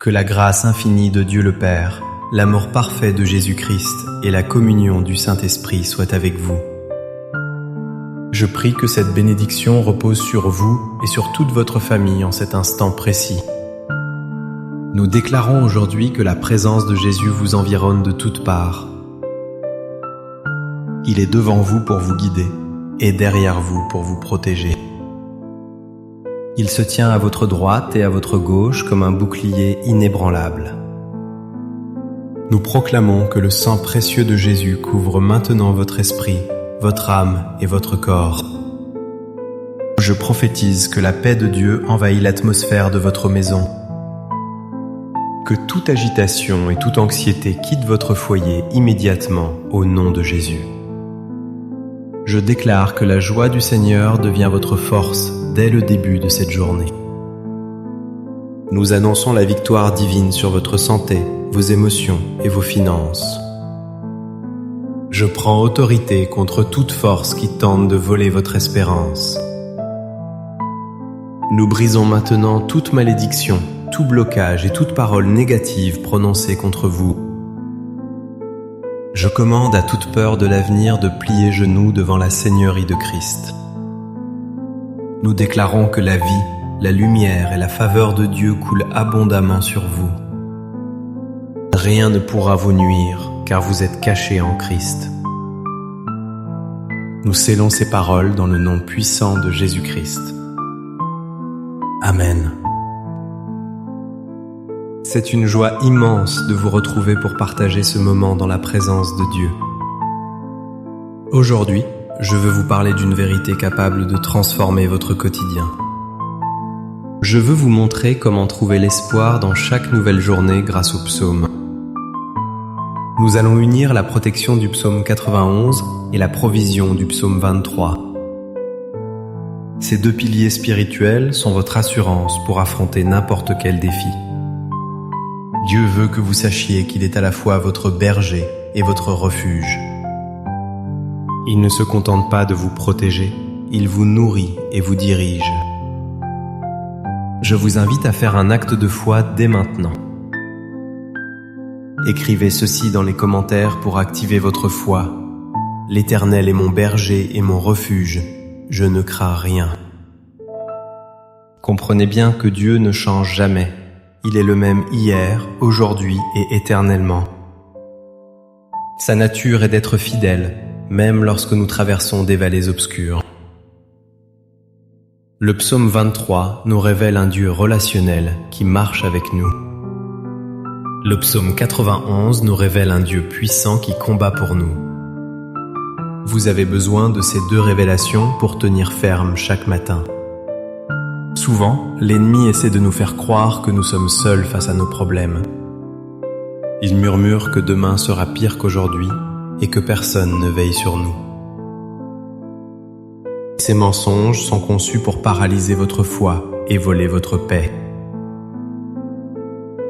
Que la grâce infinie de Dieu le Père, l'amour parfait de Jésus-Christ et la communion du Saint-Esprit soient avec vous. Je prie que cette bénédiction repose sur vous et sur toute votre famille en cet instant précis. Nous déclarons aujourd'hui que la présence de Jésus vous environne de toutes parts. Il est devant vous pour vous guider et derrière vous pour vous protéger. Il se tient à votre droite et à votre gauche comme un bouclier inébranlable. Nous proclamons que le sang précieux de Jésus couvre maintenant votre esprit, votre âme et votre corps. Je prophétise que la paix de Dieu envahit l'atmosphère de votre maison. Que toute agitation et toute anxiété quitte votre foyer immédiatement au nom de Jésus. Je déclare que la joie du Seigneur devient votre force dès le début de cette journée. Nous annonçons la victoire divine sur votre santé, vos émotions et vos finances. Je prends autorité contre toute force qui tente de voler votre espérance. Nous brisons maintenant toute malédiction, tout blocage et toute parole négative prononcée contre vous. Je commande à toute peur de l'avenir de plier genoux devant la Seigneurie de Christ. Nous déclarons que la vie, la lumière et la faveur de Dieu coulent abondamment sur vous. Rien ne pourra vous nuire, car vous êtes cachés en Christ. Nous scellons ces paroles dans le nom puissant de Jésus-Christ. Amen. C'est une joie immense de vous retrouver pour partager ce moment dans la présence de Dieu. Aujourd'hui, je veux vous parler d'une vérité capable de transformer votre quotidien. Je veux vous montrer comment trouver l'espoir dans chaque nouvelle journée grâce au psaume. Nous allons unir la protection du psaume 91 et la provision du psaume 23. Ces deux piliers spirituels sont votre assurance pour affronter n'importe quel défi. Dieu veut que vous sachiez qu'il est à la fois votre berger et votre refuge. Il ne se contente pas de vous protéger, il vous nourrit et vous dirige. Je vous invite à faire un acte de foi dès maintenant. Écrivez ceci dans les commentaires pour activer votre foi. L'Éternel est mon berger et mon refuge, je ne crains rien. Comprenez bien que Dieu ne change jamais. Il est le même hier, aujourd'hui et éternellement. Sa nature est d'être fidèle, même lorsque nous traversons des vallées obscures. Le psaume 23 nous révèle un Dieu relationnel qui marche avec nous. Le psaume 91 nous révèle un Dieu puissant qui combat pour nous. Vous avez besoin de ces deux révélations pour tenir ferme chaque matin. Souvent, l'ennemi essaie de nous faire croire que nous sommes seuls face à nos problèmes. Il murmure que demain sera pire qu'aujourd'hui et que personne ne veille sur nous. Ces mensonges sont conçus pour paralyser votre foi et voler votre paix.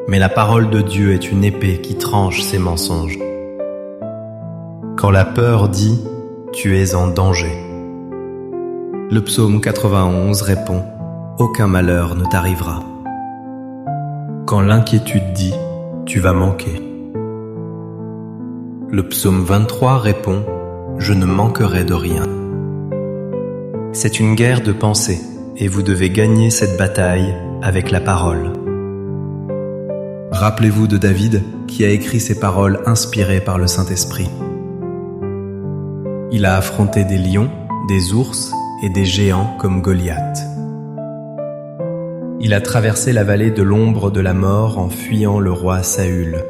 Mais la parole de Dieu est une épée qui tranche ces mensonges. Quand la peur dit « Tu es en danger », le psaume 91 répond « Aucun malheur ne t'arrivera ». Quand l'inquiétude dit « Tu vas manquer », le psaume 23 répond « Je ne manquerai de rien ». C'est une guerre de pensée et vous devez gagner cette bataille avec la parole. Rappelez-vous de David qui a écrit ces paroles inspirées par le Saint-Esprit. Il a affronté des lions, des ours et des géants comme Goliath. Il a traversé la vallée de l'ombre de la mort en fuyant le roi Saül.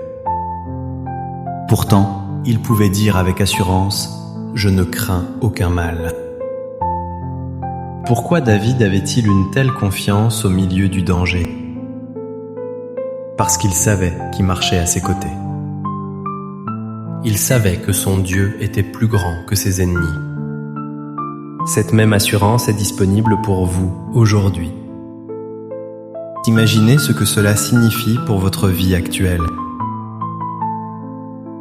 Pourtant, il pouvait dire avec assurance « Je ne crains aucun mal ». Pourquoi David avait-il une telle confiance au milieu du danger ? Parce qu'il savait qui marchait à ses côtés. Il savait que son Dieu était plus grand que ses ennemis. Cette même assurance est disponible pour vous aujourd'hui. Imaginez ce que cela signifie pour votre vie actuelle.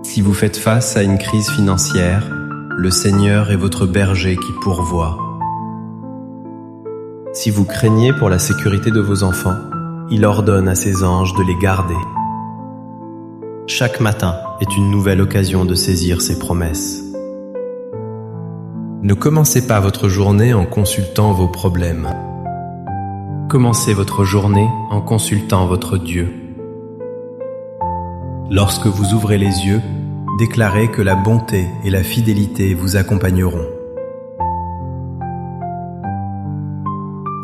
Si vous faites face à une crise financière, le Seigneur est votre berger qui pourvoit. Si vous craignez pour la sécurité de vos enfants, il ordonne à ses anges de les garder. Chaque matin est une nouvelle occasion de saisir ses promesses. Ne commencez pas votre journée en consultant vos problèmes. Commencez votre journée en consultant votre Dieu. Lorsque vous ouvrez les yeux, déclarez que la bonté et la fidélité vous accompagneront.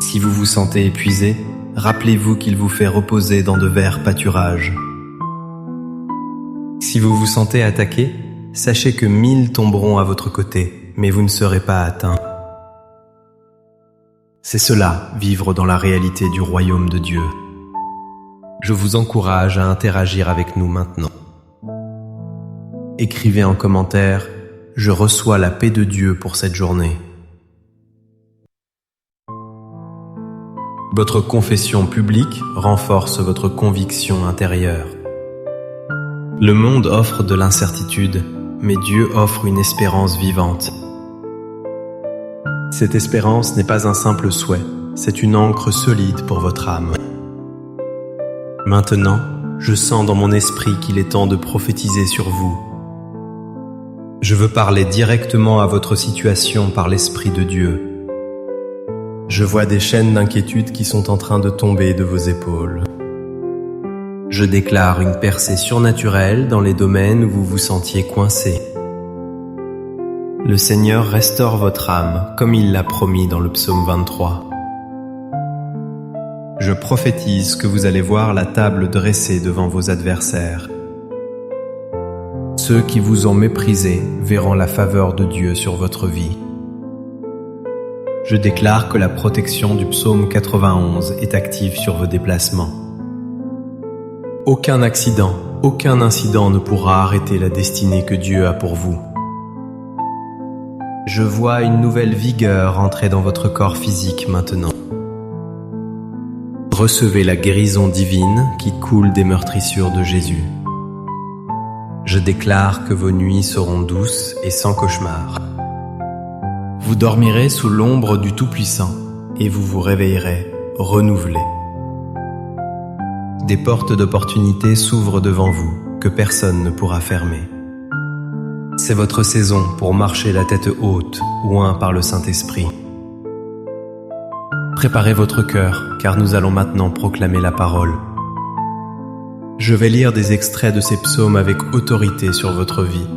Si vous vous sentez épuisé, rappelez-vous qu'il vous fait reposer dans de verts pâturages. Si vous vous sentez attaqué, sachez que 1000 tomberont à votre côté, mais vous ne serez pas atteint. C'est cela, vivre dans la réalité du royaume de Dieu. Je vous encourage à interagir avec nous maintenant. Écrivez en commentaire « Je reçois la paix de Dieu pour cette journée ». Votre confession publique renforce votre conviction intérieure. Le monde offre de l'incertitude, mais Dieu offre une espérance vivante. Cette espérance n'est pas un simple souhait, c'est une ancre solide pour votre âme. Maintenant, je sens dans mon esprit qu'il est temps de prophétiser sur vous. Je veux parler directement à votre situation par l'Esprit de Dieu. Je vois des chaînes d'inquiétude qui sont en train de tomber de vos épaules. Je déclare une percée surnaturelle dans les domaines où vous vous sentiez coincé. Le Seigneur restaure votre âme comme il l'a promis dans le psaume 23. Je prophétise que vous allez voir la table dressée devant vos adversaires. Ceux qui vous ont méprisé verront la faveur de Dieu sur votre vie. Je déclare que la protection du psaume 91 est active sur vos déplacements. Aucun accident, aucun incident ne pourra arrêter la destinée que Dieu a pour vous. Je vois une nouvelle vigueur entrer dans votre corps physique maintenant. Recevez la guérison divine qui coule des meurtrissures de Jésus. Je déclare que vos nuits seront douces et sans cauchemar. Vous dormirez sous l'ombre du Tout-Puissant et vous vous réveillerez renouvelé. Des portes d'opportunité s'ouvrent devant vous que personne ne pourra fermer. C'est votre saison pour marcher la tête haute, oint par le Saint-Esprit. Préparez votre cœur, car nous allons maintenant proclamer la parole. Je vais lire des extraits de ces psaumes avec autorité sur votre vie.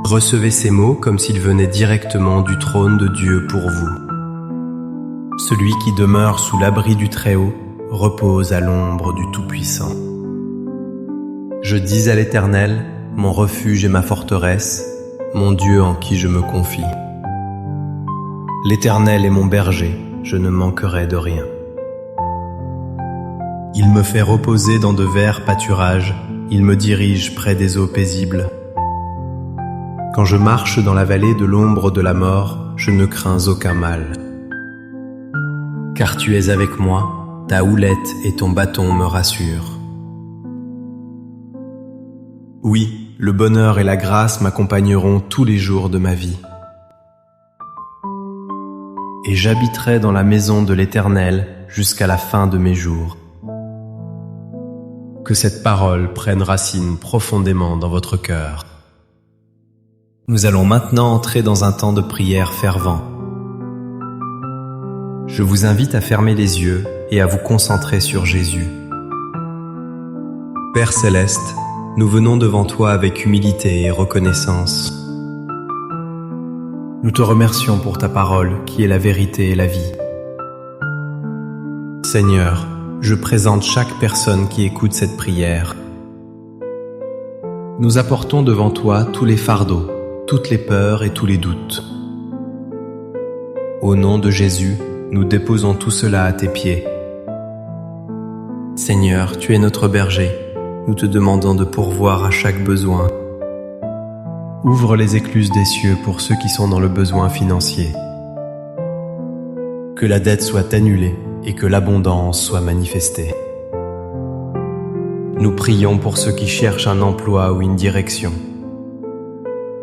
Recevez ces mots comme s'ils venaient directement du trône de Dieu pour vous. Celui qui demeure sous l'abri du Très-Haut repose à l'ombre du Tout-Puissant. Je dis à l'Éternel, mon refuge et ma forteresse, mon Dieu en qui je me confie. L'Éternel est mon berger, je ne manquerai de rien. Il me fait reposer dans de verts pâturages, il me dirige près des eaux paisibles. Quand je marche dans la vallée de l'ombre de la mort, je ne crains aucun mal. Car tu es avec moi, ta houlette et ton bâton me rassurent. Oui, le bonheur et la grâce m'accompagneront tous les jours de ma vie. Et j'habiterai dans la maison de l'Éternel jusqu'à la fin de mes jours. Que cette parole prenne racine profondément dans votre cœur. Nous allons maintenant entrer dans un temps de prière fervent. Je vous invite à fermer les yeux et à vous concentrer sur Jésus. Père Céleste, nous venons devant toi avec humilité et reconnaissance. Nous te remercions pour ta parole qui est la vérité et la vie. Seigneur, je présente chaque personne qui écoute cette prière. Nous apportons devant toi tous les fardeaux, toutes les peurs et tous les doutes. Au nom de Jésus, nous déposons tout cela à tes pieds. Seigneur, tu es notre berger. Nous te demandons de pourvoir à chaque besoin. Ouvre les écluses des cieux pour ceux qui sont dans le besoin financier. Que la dette soit annulée et que l'abondance soit manifestée. Nous prions pour ceux qui cherchent un emploi ou une direction.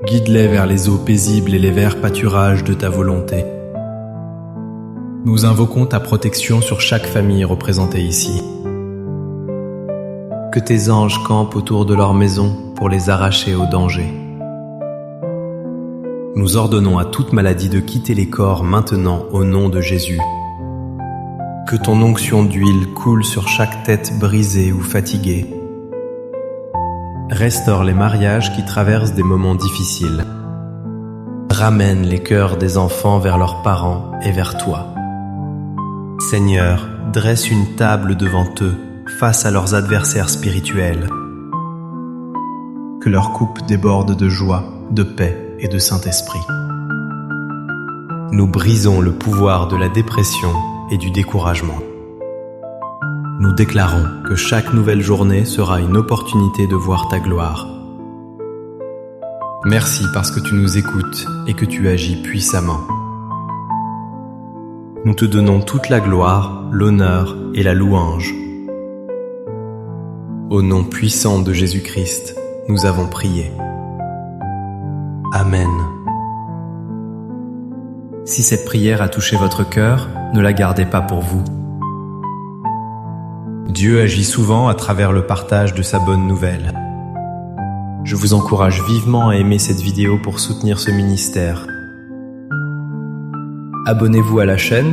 Guide-les vers les eaux paisibles et les verts pâturages de ta volonté. Nous invoquons ta protection sur chaque famille représentée ici. Que tes anges campent autour de leur maison pour les arracher au danger. Nous ordonnons à toute maladie de quitter les corps maintenant au nom de Jésus. Que ton onction d'huile coule sur chaque tête brisée ou fatiguée. Restaure les mariages qui traversent des moments difficiles. Ramène les cœurs des enfants vers leurs parents et vers toi. Seigneur, dresse une table devant eux face à leurs adversaires spirituels. Que leur coupe déborde de joie, de paix et de Saint-Esprit. Nous brisons le pouvoir de la dépression et du découragement. Nous déclarons que chaque nouvelle journée sera une opportunité de voir ta gloire. Merci parce que tu nous écoutes et que tu agis puissamment. Nous te donnons toute la gloire, l'honneur et la louange. Au nom puissant de Jésus-Christ, nous avons prié. Amen. Si cette prière a touché votre cœur, ne la gardez pas pour vous. Dieu agit souvent à travers le partage de sa bonne nouvelle. Je vous encourage vivement à aimer cette vidéo pour soutenir ce ministère. Abonnez-vous à la chaîne